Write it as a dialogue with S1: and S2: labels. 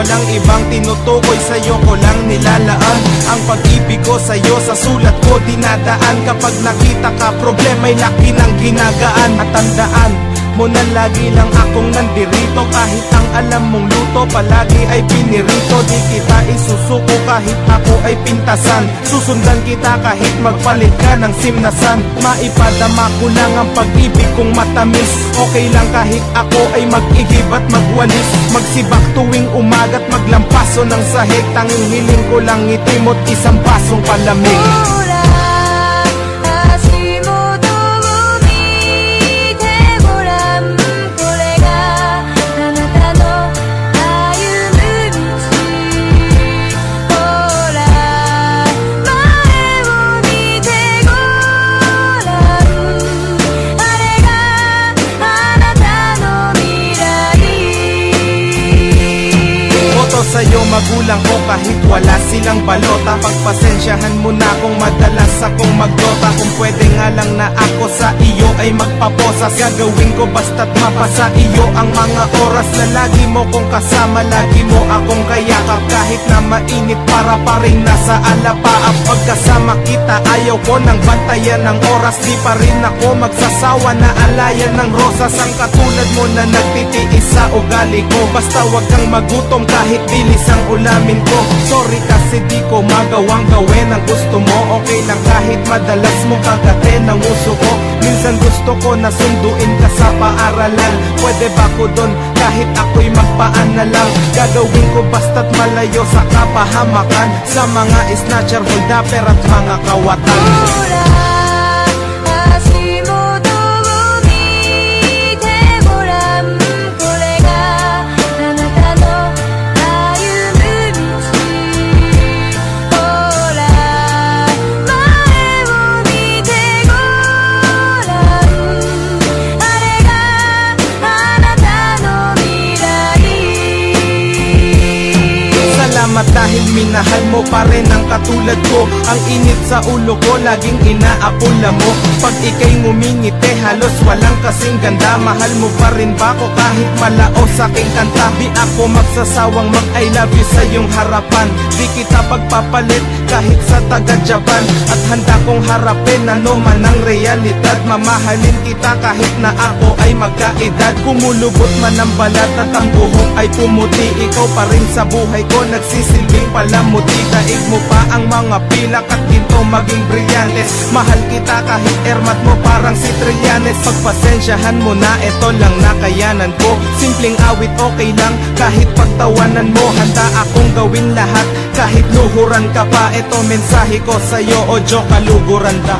S1: walang ibang tinutukoy, sa'yo ko lang nilalaan. Ang pag-ibig ko sa'yo sa sulat ko dinadaan. Kapag nakita ka problema'y laki ng ginagaan. At tandaan mo na lagi lang akong nandirito. Kahit ang alam mong luto palagi ay pinirito. Di kita isusuko kahit ako ay pintasan. Susundan kita kahit magpalit ka ng simnasan. Maipadama ko lang ang pag-ibig kong matamis. Okay lang kahit ako ay mag-igib at magwalis. Magsibak tuwing umaga't maglampaso ng sahig. Tanging hiling ko lang ngiti mo't isang pasong palamig. Sa'yo magulang ko kahit wala silang balota. Pagpasensyahan mo na kung madalas akong magdota. Kung pwede nga lang na ako sa iyo ay magpaposas. Gagawin ko basta't mapasa iyo ang mga oras na lagi mo kong kasama. Lagi mo akong kayakap kahit na mainit para pa rin nasa alapaap. Pagkasama kita ayaw ko ng bantayan ng oras. Di pa rin ako magsasawa na alayan ng rosas. Ang katulad mo na nagtitiis sa ugali ko. Basta wag kang magutom kahit bilis ang ulamin ko. Sorry kasi di ko magawang gawin ang gusto mo. Okay lang kahit madalas mong kagatin ang uso ko. Minsan gusto ko na sunduin ka sa paaralan. Pwede ba ko dun kahit ako'y magpaana lang? Gagawin ko basta't malayo sa kapahamakan. Sa mga snatcher, holdapper at mga kawatan. Dahil minahal mo pa rin ang katulad ko. Ang init sa ulo ko laging inaapula mo. Pag ika'y ngumingiti halos walang kasing ganda. Mahal mo pa rin ba ko kahit malaos aking kanta? Di ako magsasawang mag I love you sa iyong harapan. Di kita pagpapalit kahit sa taga-Japan. At handa kong harapin ano man ang realidad. Mamahalin kita kahit na ako ay magkaedad. Kumulubot man ang balat at ang buhok ay pumuti. Ikaw pa rin sa buhay ko nagsisilbing palamuti. Daig mo pa ang mga pilak at ginto maging brilyantes. Mahal kita kahit ermat mo parang si Trillanes. Pagpasensyahan mo na ito lang nakayanan ko. Simpleng awit okay lang kahit pagtawanan mo. Handa akong gawin lahat kahit luhuran ka pa. Ito mensahe ko sa'yo, Ojo kaluguran ka.